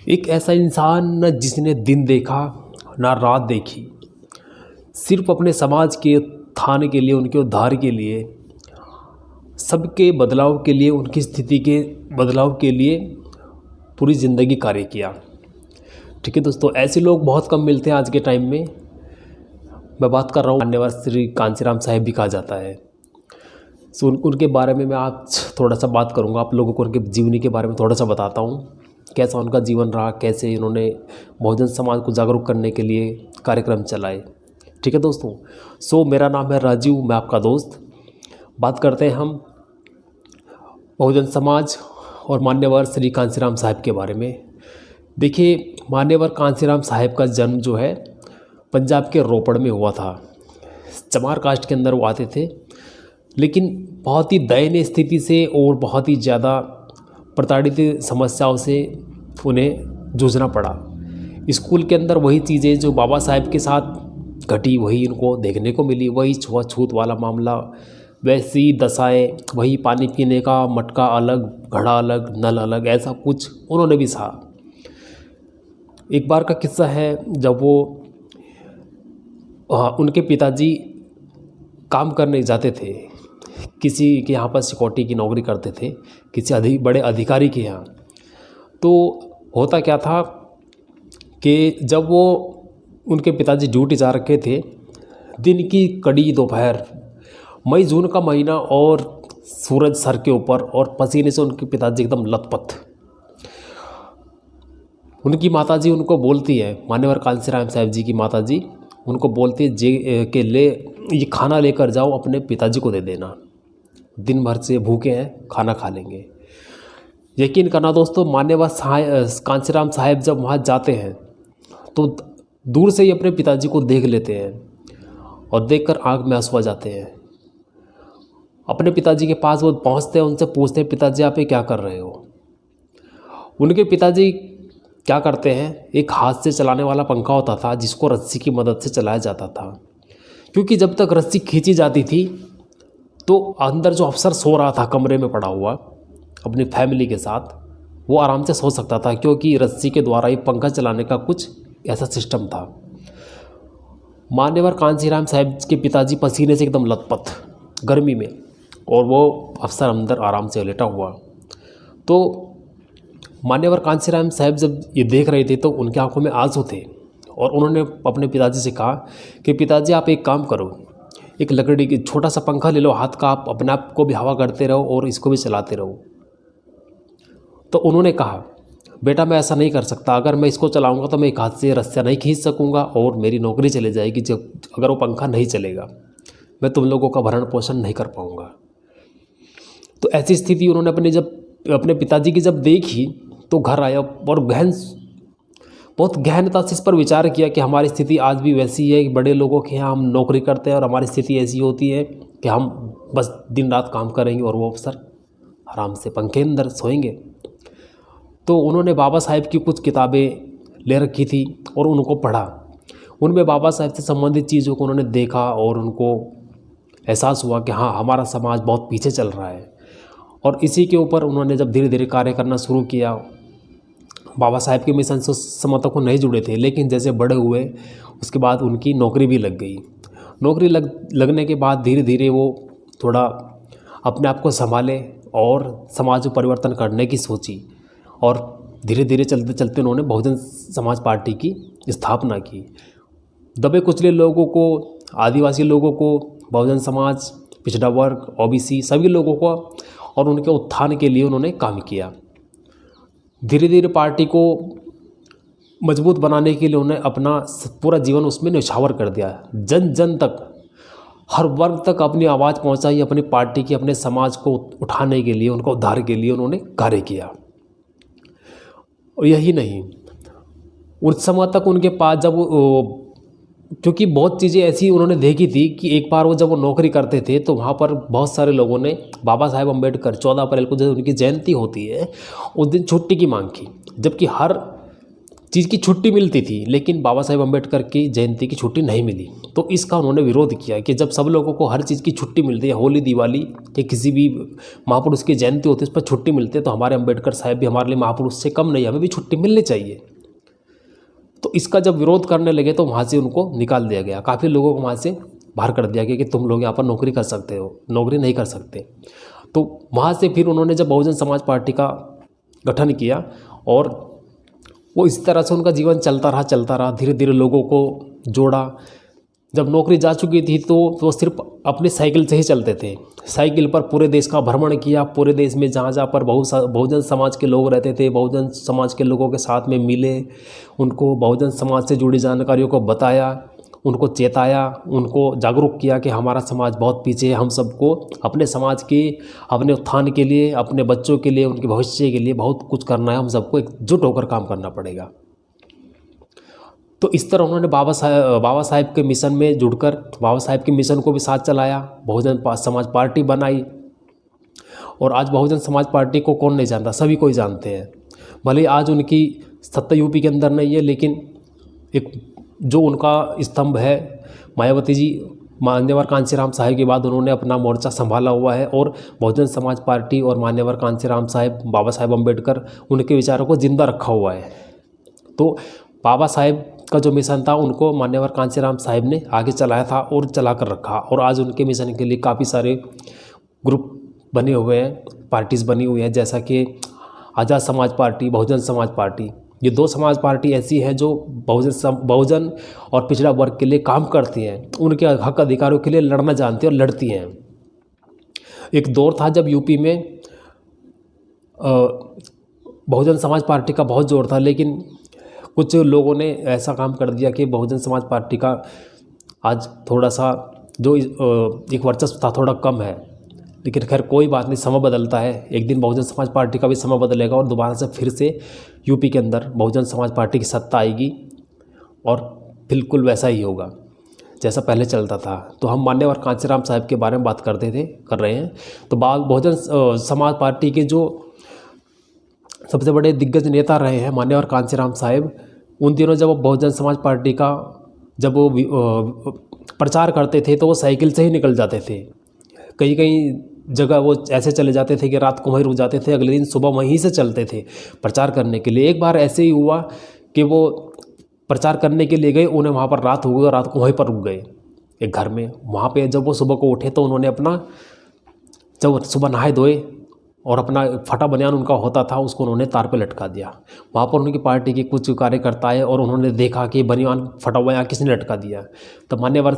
एक ऐसा इंसान न जिसने दिन देखा ना रात देखी, सिर्फ अपने समाज के उत्थान के लिए, उनके उद्धार के लिए, सबके बदलाव के लिए, उनकी स्थिति के बदलाव के लिए पूरी ज़िंदगी कार्य किया। ठीक है दोस्तों, ऐसे लोग बहुत कम मिलते हैं आज के टाइम में। मैं बात कर रहा हूँ मान्यवर श्री कांशीराम साहिब भी कहा जाता है। सो उनके बारे में मैं आज थोड़ा सा बात करूँगा, आप लोगों को उनके जीवनी के बारे में थोड़ा सा बताता हूँ, कैसा उनका जीवन रहा, कैसे इन्होंने बहुजन समाज को जागरूक करने के लिए कार्यक्रम चलाए। ठीक है दोस्तों, सो मेरा नाम है राजीव, मैं आपका दोस्त। बात करते हैं हम बहुजन समाज और मान्यवर श्री कांशीराम साहिब के बारे में। देखिए, मान्यवर कांशीराम साहिब का जन्म जो है पंजाब के रोपड़ में हुआ था। चमार कास्ट के अंदर वो आते थे, लेकिन बहुत ही दयनीय स्थिति से और बहुत ही ज़्यादा प्रताड़ित समस्याओं से उन्हें जूझना पड़ा। स्कूल के अंदर वही चीज़ें जो बाबा साहेब के साथ घटी वही उनको देखने को मिली, वही छुआछूत वाला मामला, वैसी दशाएं, वही पानी पीने का मटका अलग, घड़ा अलग, नल अलग, ऐसा कुछ उन्होंने भी सहा। एक बार का किस्सा है, जब वो उनके पिताजी काम करने जाते थे, किसी के यहाँ पर सिक्योरिटी की नौकरी करते थे, किसी बड़े अधिकारी के यहाँ। तो होता क्या था कि जब वो उनके पिताजी ड्यूटी जा रखे थे, दिन की कड़ी दोपहर, मई जून का महीना और सूरज सर के ऊपर और पसीने से उनके पिताजी एकदम लथपथ। उनकी माताजी उनको बोलती है, मान्यवर कांशीराम साहिब जी की माताजी उनको बोलती है कि ये खाना लेकर जाओ, अपने पिताजी को दे देना, दिन भर से भूखे हैं, खाना खा लेंगे। यकीन करना दोस्तों, मान्यवर कांशीराम साहिब जब वहाँ जाते हैं तो दूर से ही अपने पिताजी को देख लेते हैं और देखकर आँख में आंसू आ जाते हैं। अपने पिताजी के पास वो पहुँचते हैं, उनसे पूछते हैं, पिताजी आप ये क्या कर रहे हो? उनके पिताजी क्या करते हैं, एक हाथ से चलाने वाला पंखा होता था जिसको रस्सी की मदद से चलाया जाता था, क्योंकि जब तक रस्सी खींची जाती थी तो अंदर जो अफसर सो रहा था कमरे में पड़ा हुआ अपनी फैमिली के साथ, वो आराम से सो सकता था, क्योंकि रस्सी के द्वारा ही पंखा चलाने का कुछ ऐसा सिस्टम था। मान्यवर कांशीराम साहिब के पिताजी पसीने से एकदम लथपथ गर्मी में, और वो अफसर अंदर आराम से लेटा हुआ। तो मान्यवर कांशीराम साहिब जब ये देख रहे थे तो उनकी आंखों में आंसू थे, और उन्होंने अपने पिताजी से कहा कि पिताजी आप एक काम करो, एक लकड़ी की छोटा सा पंखा ले लो हाथ का, आप अपने आप को भी हवा करते रहो और इसको भी चलाते रहो। तो उन्होंने कहा, बेटा मैं ऐसा नहीं कर सकता, अगर मैं इसको चलाऊंगा तो मैं एक हाथ से रस्सियाँ नहीं खींच सकूंगा और मेरी नौकरी चले जाएगी। जब अगर वो पंखा नहीं चलेगा, मैं तुम लोगों का भरण पोषण नहीं कर पाऊँगा। तो ऐसी स्थिति उन्होंने अपने पिताजी की जब देखी तो घर आया और बहुत गहनता से इस पर विचार किया कि हमारी स्थिति आज भी वैसी है कि बड़े लोगों के यहाँ हम नौकरी करते हैं और हमारी स्थिति ऐसी होती है कि हम बस दिन रात काम करेंगे और वो अफसर आराम से पंखे अंदर सोएंगे। तो उन्होंने बाबा साहेब की कुछ किताबें ले रखी थी और उनको पढ़ा। उनमें बाबा साहेब से संबंधित चीज़ों को उन्होंने देखा और उनको एहसास हुआ कि हाँ, हमारा समाज बहुत पीछे चल रहा है। और इसी के ऊपर उन्होंने जब धीरे धीरे कार्य करना शुरू किया, बाबा साहेब के मिशन से समय तक वो नहीं जुड़े थे, लेकिन जैसे बड़े हुए उसके बाद उनकी नौकरी भी लग गई। नौकरी लगने के बाद धीरे धीरे वो थोड़ा अपने आप को संभाले और समाज में परिवर्तन करने की सोची, और धीरे धीरे चलते चलते उन्होंने बहुजन समाज पार्टी की स्थापना की। दबे कुचले लोगों को, आदिवासी लोगों को, बहुजन समाज, पिछड़ा वर्ग, ओबीसी सभी लोगों को और उनके उत्थान के लिए उन्होंने काम किया। धीरे धीरे पार्टी को मजबूत बनाने के लिए उन्होंने अपना पूरा जीवन उसमें न्यौछावर कर दिया। जन जन तक, हर वर्ग तक अपनी आवाज़ पहुंचाई, अपनी पार्टी की, अपने समाज को उठाने के लिए, उनका उद्धार के लिए उन्होंने कार्य किया। और यही नहीं, उस समय तक उनके पास जब क्योंकि बहुत चीज़ें ऐसी उन्होंने देखी थी कि एक बार जब वो नौकरी करते थे तो वहाँ पर बहुत सारे लोगों ने बाबा साहेब अम्बेडकर 14 अप्रैल को जब उनकी जयंती होती है उस दिन छुट्टी की मांग की, जबकि हर चीज़ की छुट्टी मिलती थी, लेकिन बाबा साहेब अम्बेडकर की जयंती की छुट्टी नहीं मिली। तो इसका उन्होंने विरोध किया कि जब सब लोगों को हर चीज़ की छुट्टी मिलती है, होली, दिवाली या किसी भी महापुरुष की जयंती होती है उस पर छुट्टी मिलती है, तो हमारे अम्बेडकर साहब भी हमारे लिए महापुरुष से कम नहीं, हमें भी छुट्टी मिलनी चाहिए। तो इसका जब विरोध करने लगे तो वहाँ से उनको निकाल दिया गया, काफ़ी लोगों को वहाँ से बाहर कर दिया गया कि तुम लोग यहाँ पर नौकरी कर सकते हो, नौकरी नहीं कर सकते। तो वहाँ से फिर उन्होंने जब बहुजन समाज पार्टी का गठन किया और वो इस तरह से उनका जीवन चलता रहा, धीरे धीरे लोगों को जोड़ा। जब नौकरी जा चुकी थी तो वो सिर्फ अपनी साइकिल से ही चलते थे, साइकिल पर पूरे देश का भ्रमण किया, पूरे देश में जहाँ जहाँ पर बहुजन समाज के लोग रहते थे, बहुजन समाज के लोगों के साथ में मिले, उनको बहुजन समाज से जुड़ी जानकारियों को बताया, उनको चेताया, उनको जागरूक किया कि हमारा समाज बहुत पीछे है, हम सबको अपने समाज के, अपने उत्थान के लिए, अपने बच्चों के लिए, उनके भविष्य के लिए बहुत कुछ करना है, हम सबको एकजुट होकर काम करना पड़ेगा। तो इस तरह उन्होंने बाबा साहेब के मिशन में जुड़कर बाबा साहेब के मिशन को भी साथ चलाया, बहुजन समाज पार्टी बनाई। और आज बहुजन समाज पार्टी को कौन नहीं जानता, सभी कोई जानते हैं। भले आज उनकी सत्ता यूपी के अंदर नहीं है, लेकिन एक जो उनका स्तंभ है मायावती जी, मान्यवर कांशीराम साहब के बाद उन्होंने अपना मोर्चा संभाला हुआ है और बहुजन समाज पार्टी और मान्यवर कांशीराम साहब, बाबा साहेब अम्बेडकर, उनके विचारों को जिंदा रखा हुआ है। तो बाबा साहेब का जो मिशन था उनको मान्यवर कांशीराम साहब ने आगे चलाया था और चला कर रखा, और आज उनके मिशन के लिए काफ़ी सारे ग्रुप बने हुए हैं, पार्टीज़ बनी हुई हैं, जैसा कि आज़ाद समाज पार्टी, बहुजन समाज पार्टी। ये दो समाज पार्टी ऐसी है जो बहुजन और पिछड़ा वर्ग के लिए काम करती हैं, उनके हक अधिकारों के लिए लड़ना जानती हैं और लड़ती हैं। एक दौर था जब यूपी में बहुजन समाज पार्टी का बहुत जोर था, लेकिन कुछ लोगों ने ऐसा काम कर दिया कि बहुजन समाज पार्टी का आज थोड़ा सा जो एक वर्चस्व था थोड़ा कम है। लेकिन खैर कोई बात नहीं, समय बदलता है, एक दिन बहुजन समाज पार्टी का भी समय बदलेगा और दोबारा से फिर से यूपी के अंदर बहुजन समाज पार्टी की सत्ता आएगी और बिल्कुल वैसा ही होगा जैसा पहले चलता था। तो हम मान्यवर कांशीराम साहब के बारे में बात कर रहे हैं। तो बहुजन समाज पार्टी के जो सबसे बड़े दिग्गज नेता रहे हैं मान्यवर कांशीराम साहब, उन दिनों जब वो बहुजन समाज पार्टी का जब वो प्रचार करते थे तो वो साइकिल से ही निकल जाते थे। कई कई जगह वो ऐसे चले जाते थे कि रात को वहीं रुक जाते थे, अगले दिन सुबह वहीं से चलते थे प्रचार करने के लिए। एक बार ऐसे ही हुआ कि वो प्रचार करने के लिए गए, उन्हें वहाँ पर रात हो गई और रात को वहीं पर रुक गए एक घर में। वहाँ पे जब वो सुबह को उठे तो उन्होंने जब सुबह नहाए धोए और अपना फटा बनियान उनका होता था उसको उन्होंने तार पे लटका दिया। वहाँ पर उनकी पार्टी के कुछ कार्यकर्ता आए और उन्होंने देखा कि बनियान फटा हुआ यहाँ किसने लटका दिया। तो मान्यवर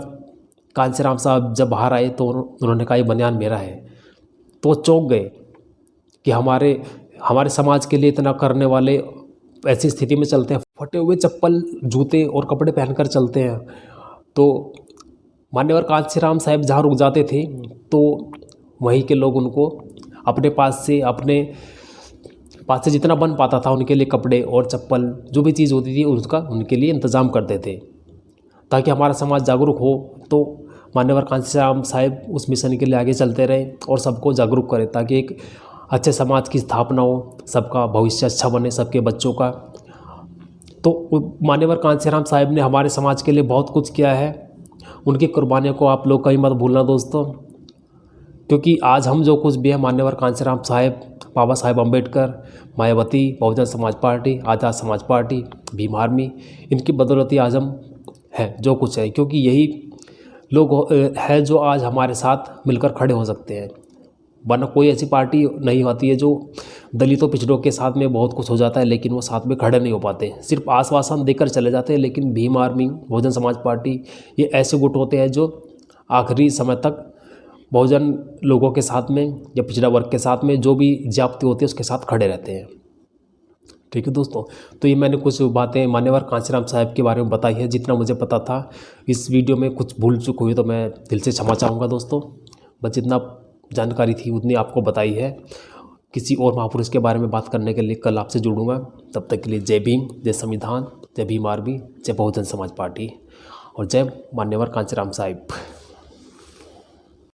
कांशीराम साहब जब बाहर आए तो उन्होंने कहा ये बनियान मेरा है। तो वो चौंक गए कि हमारे समाज के लिए इतना करने वाले ऐसी स्थिति में चलते हैं, फटे हुए चप्पल, जूते और कपड़े पहनकर चलते हैं। तो मान्यवर कांशीराम साहब जहाँ रुक जाते थे तो वहीं के लोग उनको अपने पास से जितना बन पाता था उनके लिए कपड़े और चप्पल जो भी चीज़ होती थी उसका उनके लिए इंतज़ाम करते थे ताकि हमारा समाज जागरूक हो। तो मान्यवर कांशीराम साहब उस मिशन के लिए आगे चलते रहे और सबको जागरूक करें ताकि एक अच्छे समाज की स्थापना हो, सबका भविष्य अच्छा बने, सबके बच्चों का। तो मान्यवर कांशीराम साहब ने हमारे समाज के लिए बहुत कुछ किया है। उनकी कुर्बानियों को आप लोग कहीं मत भूलना दोस्तों, क्योंकि आज हम जो कुछ भी है मान्यवर कांशीराम साहब, बाबा साहेब अम्बेडकर, मायावती, बहुजन समाज पार्टी, आज़ाद समाज पार्टी, भीम आर्मी, इनकी बदौलत आज हम है जो कुछ है, क्योंकि यही लोग है जो आज हमारे साथ मिलकर खड़े हो सकते हैं। वरना कोई ऐसी पार्टी नहीं होती है जो दलितों पिछड़ों के साथ में बहुत कुछ हो जाता है लेकिन वो साथ में खड़े नहीं हो पाते, सिर्फ आश्वासन देकर चले जाते हैं। लेकिन भीम आर्मी, बहुजन समाज पार्टी, ये ऐसे गुट होते हैं जो आखिरी समय तक बहुजन लोगों के साथ में या पिछड़ा वर्ग के साथ में जो भी ज्यादती होती है उसके साथ खड़े रहते हैं। ठीक है दोस्तों, तो ये मैंने कुछ बातें मान्यवर कांशीराम साहब के बारे में बताई है जितना मुझे पता था। इस वीडियो में कुछ भूल चूक हुई तो मैं दिल से क्षमा चाहूँगा दोस्तों। बस जितना जानकारी थी उतनी आपको बताई है। किसी और महापुरुष के बारे में बात करने के लिए कल आपसे जुड़ूंगा। तब तक के लिए जय भीम, जय संविधान, जय भीम आर्मी, जय बहुजन समाज पार्टी और जय मान्यवर कांशीराम साहब।